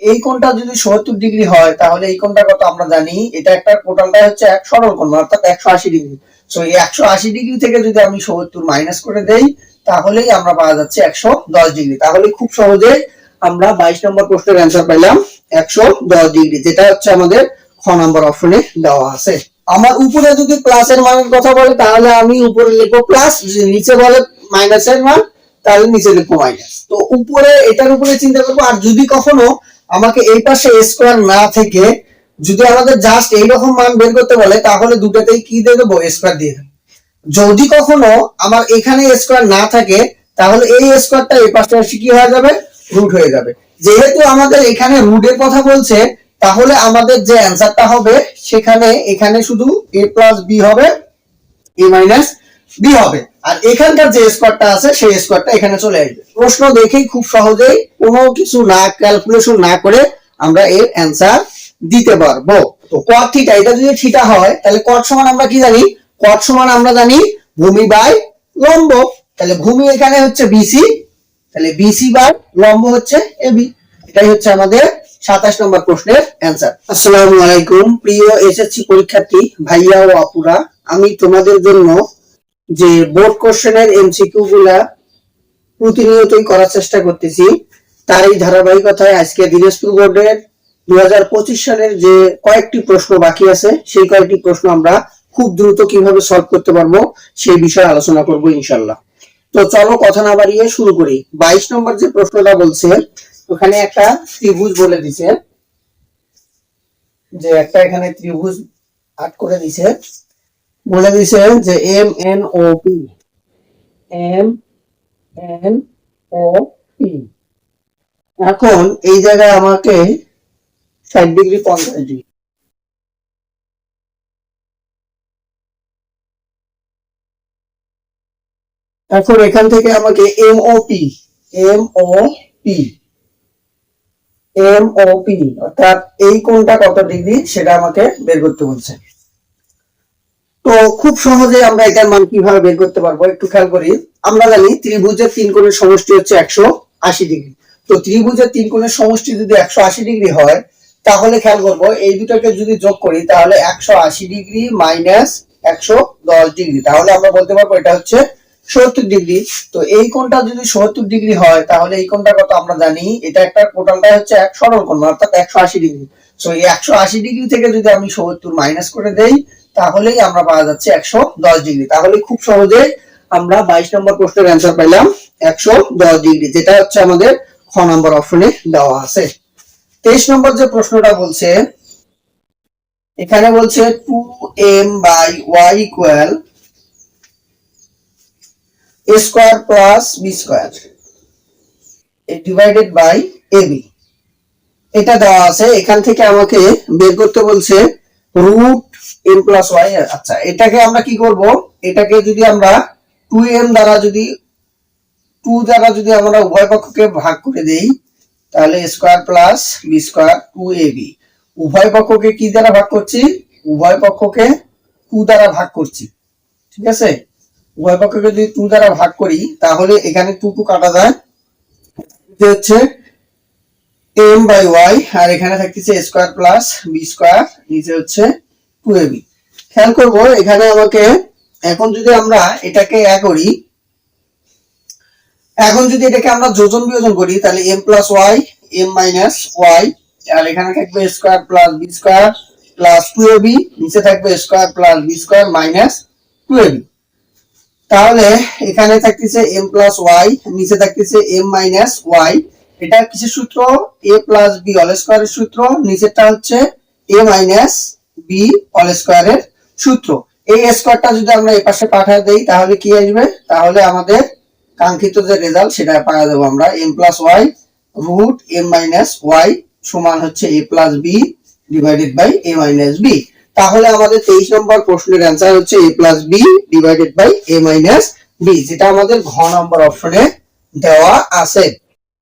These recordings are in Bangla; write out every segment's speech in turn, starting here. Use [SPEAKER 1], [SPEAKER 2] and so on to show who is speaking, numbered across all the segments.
[SPEAKER 1] এই কোণটা যদি ৭০ ডিগ্রি হয় তাহলে এই কোণটা কত আমরা জানি, এটা একটা টোটালটা হচ্ছে এক সরল কোণ অর্থাৎ ১৮০ ডিগ্রি। সো এই ১৮০ ডিগ্রি থেকে যদি আমি ৭০ মাইনাস করে দেই তাহলেই আমরা পাওয়া যাচ্ছে ১১০ ডিগ্রি। তাহলে খুব সহজে আমরা ২২ নম্বর প্রশ্নের অ্যান্সার পেলাম ১১০ ডিগ্রি, যেটা হচ্ছে আমাদের খ নম্বর অপশনে দেওয়া আছে। আমার উপরে যদি প্লাসের মানের কথা বলে তাহলে আমি উপরে লিখবো প্লাস, যদি নিচে বলে মাইনাসের মান তাহলে নিচে লিখবো মাইনাস। তো উপরে এটার উপরে চিন্তা করবো। আর যদি কখনো আমাকে এই পাশে স্কোয়ার না থেকে যদি আমাদের জাস্ট এইরকম মান বের করতে বলে তাহলে দুটাতেই কি দিয়ে দেবো, স্কোয়ার দিয়ে দেবো। যদি কখনো আমার এখানে স্কোয়ার না থাকে তাহলে এই স্কোয়ারটা এই পাশে এসে কি হয়ে যাবে, রুট হয়ে যাবে। যেহেতু আমাদের এখানে রুটের কথা বলছে তাহলে আমাদের যে অ্যান্সারটা হবে সেখানে এখানে শুধু a প্লাস বি হবে, a মাইনাস বি হবে। আর এখানকার যে স্কোয়ারটা আছে সেই স্কোয়ারটা এখানে চলে আসবে। প্রশ্ন দেখেই খুব সহজেই কোনো কিছু না ক্যালকুলেশন না করে আমরা এর অ্যান্সার দিতে পারবো। তো কট থিটা, এটা যদি থিটা হয় তাহলে কট সমান আমরা কি জানি, কট সমান আমরা জানি ভূমি বাই লম্ব। তাহলে ভূমি এখানে হচ্ছে বিসি, তাহলে বিসি বাই লম্ব হচ্ছে এবি। এটাই হচ্ছে আমাদের ২৭ নম্বর প্রশ্নের অ্যান্সার। আসসালামু আলাইকুম প্রিয় এসএসসি পরীক্ষার্থী ভাইয়া ও আপুরা, আমি তোমাদের জন্য যে বোর্ড কোশ্চেনের এমসিকিউ গুলা প্রতিনিয়তই করার চেষ্টা করতেছি তারই ধারাবাহিকতায় আজকে দিনাজপুর বোর্ডের 2025 সালের যে কয়েকটি প্রশ্ন বাকি আছে সেই কয়েকটি প্রশ্ন আমরা খুব দ্রুত কিভাবে সলভ করতে পারবো সেই বিষয়ে আলোচনা করব ইনশাআল্লাহ। তো চলো কথা না বাড়িয়ে শুরু করি। 22 নম্বর যে প্রশ্নটা বলছে ওখানে একটা ত্রিভুজ বলে দিছে, যে একটা এখানে ত্রিভুজ আট করে দিছে, বলে দিছে যে M N O P, M N O P. এখন এই জায়গায় আমাকে ৬০ ডিগ্রি ৫০ ডিগ্রি, এখন এখান থেকে আমাকে M O P, M O P, M O P অর্থাৎ এই কোণটা কত ডিগ্রি সেটা আমাকে বের করতে বলছে। তো খুব সহজে আমরা এটার মান কিভাবে বের করতে পারবো একটু খেয়াল করি। আমরা জানি ত্রিভুজের তিন কোণের সমষ্টি হচ্ছে ১৮০ ডিগ্রি। তো ত্রিভুজের তিন কোণের সমষ্টি যদি ১৮০ ডিগ্রি হয় তাহলে খেয়াল করবো এই দুটাকে যদি যোগ করি তাহলে ১৮০ ডিগ্রি মাইনাস ১১০ ডিগ্রি, তাহলে আমরা বলতে পারবো এটা হচ্ছে ৭০ ডিগ্রি। তো এই কোণটা যদি ৭০ ডিগ্রি হয় তাহলে এই কোণটা কত আমরা জানি, এটা একটা টোটালটা হচ্ছে এক সরল কোণ অর্থাৎ ১৮০ ডিগ্রি। সো এই ১৮০ ডিগ্রি থেকে যদি আমি ৭০ মাইনাস করে দেই তাহলেই আমরা পাওয়া যাচ্ছে ১১০ ডিগ্রি। তাহলে খুব সহজে আমরা ২২ নম্বর প্রশ্নের অ্যান্সার পেলাম ১১০ ডিগ্রি, যেটা হচ্ছে আমাদের খ নম্বর অপশনে দেওয়া আছে। ২৩ নম্বর যে প্রশ্নটা বলছে এখানে বলছে 2m by y equal a square plus b square divided by ab। এটা দেওয়া আছে, এখান থেকে আমাকে বের করতে বলছে রুট m প্লাস y। আচ্ছা এটাকে আমরা কি করব, এটাকে যদি আমরা 2m দ্বারা যদি 2 দ্বারা যদি আমরা উভয় পক্ষকে ভাগ করে দেই তাহলে square plus b square 2ab। উভয় পক্ষকে কি দ্বারা ভাগ করছি, উভয় পক্ষকে 2 দ্বারা ভাগ করছি, ঠিক আছে। উভয় পক্ষকে যদি 2 দ্বারা ভাগ করি তাহলে এখানে 2 2 কাটা যায়, এটা হচ্ছে m বাই y আর এখানে থাকতেছে স্কয়ার প্লাস b স্কয়ার, নিচে হচ্ছে 2ab। খেয়াল করব এখানে আমাকে এখন যদি আমরা এটাকে করি, এখন যদি এটাকে আমরা যোজন বিয়োজন করি তাহলে m plus y, m minus y আর এখানে থাকবে square plus b square plus 2ab, নিচে থাকবে square plus b square minus 2ab। তাহলে এখানে থাকতেছে m প্লাস y, নিচে থাকতেছে m মাইনাস y। এটা কিসের সূত্র, a প্লাস b হোল স্কয়ারের সূত্র, নিচেরটা হচ্ছে a মাইনাস b হোল স্কয়ারের সূত্র। এই স্কয়ারটা যদি আমরা এই পাশে পাঠিয়ে দেই তাহলে কি আসবে, তাহলে আমাদের কাঙ্ক্ষিত যে রেজাল্ট সেটা পাওয়া যাবে আমরা m plus y root m minus y সমান হচ্ছে a plus b divided by a minus b। তাহলে আমাদের 23 নম্বর প্রশ্নের অ্যান্সার হচ্ছে a plus b divided by a minus b, যেটা আমাদের ঘ নম্বর অপশনে দেওয়া আছে।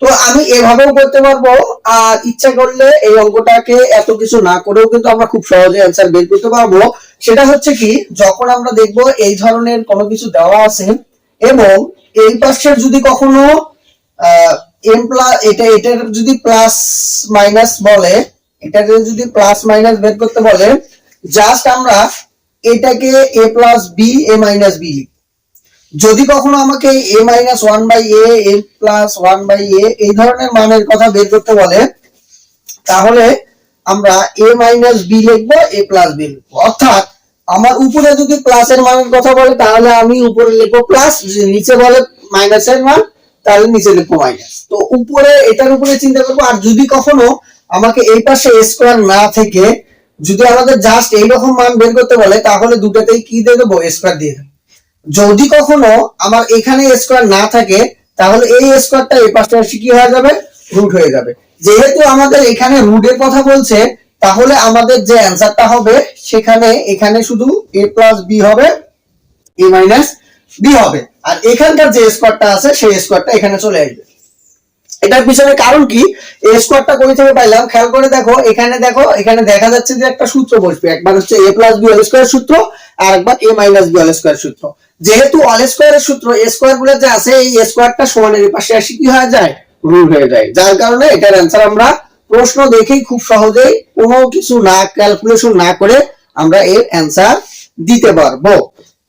[SPEAKER 1] তো আমি এভাবেও করতে পারবো, আর ইচ্ছা করলে এই অঙ্কটাকে এত কিছু না করেও কিন্তু আমরা খুব সহজে অ্যান্সার বের করতে পারবো। সেটা হচ্ছে কি, যখন আমরা দেখবো এই ধরনের কোনো কিছু দেওয়া আছে এবং এই পাশের যদি কখনো এম প্লাস এটার যদি প্লাস মাইনাস বলে, এটাকে যদি প্লাস মাইনাস বের করতে বলে, জাস্ট আমরা এটাকে a plus b a minus b. যদি কখনো আমাকে a minus one by a plus one by এই ধরনের মানের কথা বের করতে বলে, তাহলে আমরা a মাইনাস বি লিখবো, a প্লাস বি লিখবো। অর্থাৎ আমার উপরে যদি প্লাসের মানের কথা বলে তাহলে আমি উপরে লিখবো প্লাস, যদি নিচে বলে মাইনাসের মান তাহলে নিচে লিখবো মাইনাস। তো উপরে এটার উপরে চিন্তা করবো। আর যদি কখনো আমাকে এই পাশে a স্কয়ার না থেকে যদি আমাদের জাস্ট এইরকম মান বের করতে বলে, তাহলে দুটাতেই কি দিয়ে দেবো, a স্কয়ার দিয়ে দেবো। যদি কখনো আমার এখানে a স্কয়ার না থাকে, তাহলে এই স্কয়ারটা এই পাশে এসে কি হয়ে যাবে, রুট হয়ে যাবে। যেহেতু আমাদের এখানে রুটের কথা বলছে, তাহলে আমাদের যে অ্যান্সারটা হবে সেখানে এখানে শুধু a প্লাস বি হবে, a মাইনাস বি হবে। আর এখানকার যে স্কয়ারটা আছে সেই স্কয়ারটা এখানে চলে আসবে। এটার পিছনে কারণ কি, a স্কয়ারটা কই থেকে পাইলাম খেয়াল করে দেখো। এখানে দেখা যাচ্ছে যে একটা সূত্র বসবে, একবার হচ্ছে a plus b whole square সূত্র, আর একবার a minus b whole square সূত্র। যেহেতু অল স্কয়ারের সূত্র a স্কয়ার গুলো যে আছে, এই স্কয়ারটা সমানের পাশে আসি কি হয়ে যায়, রুট হয়ে যায়। যার কারণে এটার অ্যান্সার আমরা প্রশ্ন দেখেই খুব সহজেই কোনো কিছু না ক্যালকুলেশন না করে আমরা এর অ্যান্সার দিতে পারবো।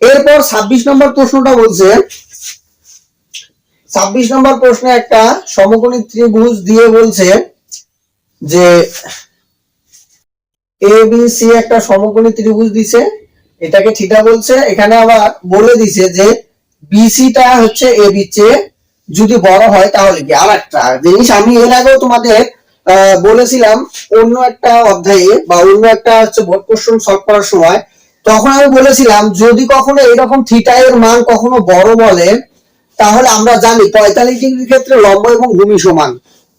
[SPEAKER 1] এরপর 26 নম্বর প্রশ্নটা বলছে, 26 নম্বর প্রশ্নে একটা সমকোণী ত্রিভুজ দিয়ে বলছে যে ABC একটা সমকোণী ত্রিভুজ দিছে, এটাকে থিটা বলছে। এখানে আবার বলে দিছে যে BCটা হচ্ছে AB চেয়ে যদি বড় হয় তাহলে কি। আর একটা জিনিস আমি এর আগেও তোমাদের বলেছিলাম অন্য একটা অধ্যায়ে বা অন্য একটা হচ্ছে বোর্ড কোশ্চেন সলভ করার সময়, তখন আমি বলেছিলাম যদি কখনো এরকম থিটা এর মান কখনো বড় বলে, তাহলে আমরা জানি 45 ডিগ্রির ক্ষেত্রে লম্ব এবং ভূমি সমান।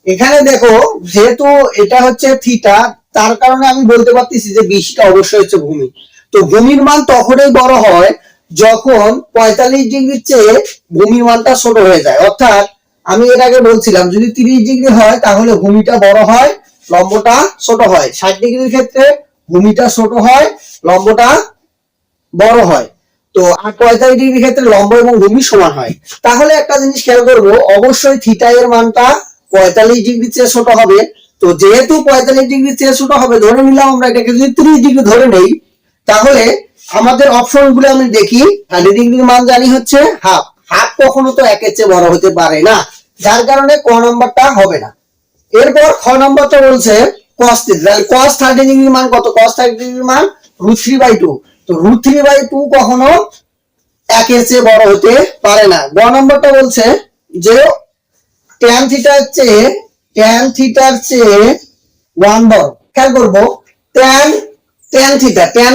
[SPEAKER 1] এখানে দেখো যেহেতু এটা হচ্ছে থিটা, তার কারণে আমি বলতে পারতেছি যে বিসিটা অবশ্যই হচ্ছে ভূমি। তো ভূমির মান তখনই বড় হয় যখন 45 ডিগ্রির চেয়ে ভূমির মানটা ছোট হয়ে যায়। অর্থাৎ আমি এর আগে বলছিলাম যদি 30 ডিগ্রি হয় তাহলে ভূমিটা বড় হয়, লম্বটা ছোট হয়। 60 ডিগ্রির ক্ষেত্রে ভূমিটা ছোট হয়, লম্বটা বড় হয়। তো আর 45 ডিগ্রির ক্ষেত্রে লম্ব এবং ভূমি সমান হয়। তাহলে একটা জিনিস খেয়াল করবো, অবশ্যই থিটা এর মানটা 45 ডিগ্রির চেয়ে ছোট হবে। তো যেহেতু 45 ডিগ্রির চেয়ে ছোট হবে, ধরে নিলাম আমরা এটাকে যদি 30 ডিগ্রি ধরে নেই, তাহলে আমাদের অপশন গুলো আমি দেখি, 30 ডিগ্রির মান জানি হচ্ছে হাফ। হাফ কখনো তো একের চেয়ে বড় হতে পারে না, যার কারণে ক নম্বরটা হবে না। এরপর খ নম্বরটা বলছে cos θ। তাহলে cos 30 ডিগ্রির মান কত, cos 30 ডিগ্রির মান √3/2। তো √3/2 কখনো একের চেয়ে বড় হতে পারে না। গ নম্বরটা বলছে যে tan থিটার চেয়ে 1 বড়। খেয়াল করবো tan tan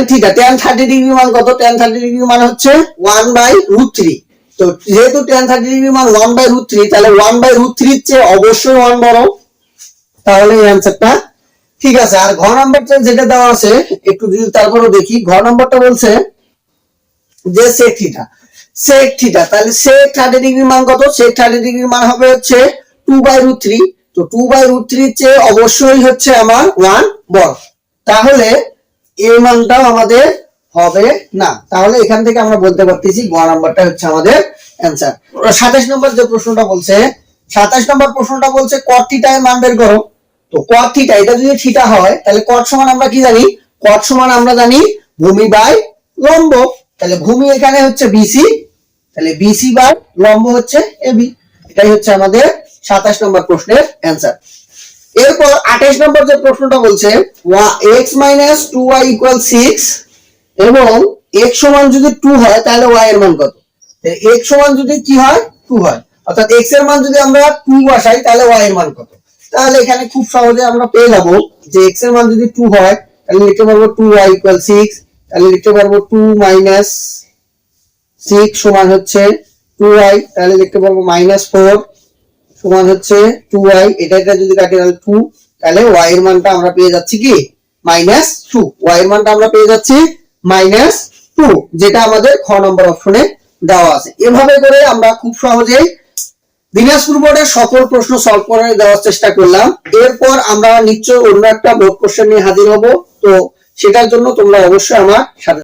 [SPEAKER 1] 30 ডিগ্রির মান কত, tan 30 ডিগ্রির মান হচ্ছে 1/√3। তো যেহেতু tan 30 ডিগ্রির মান 1/√3, তাহলে 1/√3 এর চেয়ে অবশ্যই 1 বড়, তাহলে এই অ্যান্সারটা ঠিক আছে। আর ঘ নাম্বারটা যেটা দেওয়া আছে একটু যদি তারপরে দেখি, ঘ নাম্বারটা বলছে যে sec থিটা। তাহলে sec 30 ডিগ্রির মান কত, sec 30 ডিগ্রির মান হবে হচ্ছে 2/√3। তো 2/√3 এর চেয়ে অবশ্যই হচ্ছে আমার 1 বড়, তাহলে এই মানটাও আমাদের হবে না। তাহলে এখান থেকে আমরা বলতে পারতেছি গ নাম্বারটা হচ্ছে আমাদের অ্যান্সার। 27 নম্বর যে প্রশ্নটা বলছে, 27 নম্বর প্রশ্নটা বলছে cot থিটা এর মান বের করো। তো cot থিটা, এটা যদি থিটা হয় তাহলে cot সমান আমরা কি জানি, cot সমান আমরা জানি ভূমি বাই লম্ব। তাহলে ভূমি এখানে হচ্ছে বিসি, তাহলে বিসি বাই লম্ব হচ্ছে এবি। এটাই হচ্ছে আমাদের 27 নম্বর প্রশ্নের অ্যান্সার। এরপর 28 নম্বর যে প্রশ্নটা বলছে x - 2y = 6 এবং x সমান যদি 2 হয় তাহলে y এর মান কত। x সমান যদি কি হয়, 2 হয়, অর্থাৎ x এর মান যদি আমরা 2 বসাই তাহলে y এর মান কত। তাহলে এখানে খুব সহজে আমরা পেয়ে যাব যে x এর মান যদি 2 হয় তাহলে লিখতে পারবো 2y = 6। তাহলে লিখতে পারবো 2 - 6 সমান হচ্ছে 2y। তাহলে লিখতে পারবো -4 সমান হচ্ছে 2y। এটা যদি কাটি তাহলে 2, তাহলে y এর মানটা আমরা পেয়ে যাচ্ছি কি -2। y এর মানটা আমরা পেয়ে যাচ্ছি -2, যেটা আমাদের খ নম্বর অপশনে দেওয়া আছে। এভাবে করে আমরা খুব সহজেই দিনাজপুর বোর্ডের সকল প্রশ্ন সলভ করে দেওয়ার চেষ্টা করলাম। এরপর আমরা নিশ্চয়ই অন্য একটা বোর্ড কোশ্চেন নিয়ে হাজির হব। তো সেটার জন্য তোমরা অবশ্যই আমার সাথে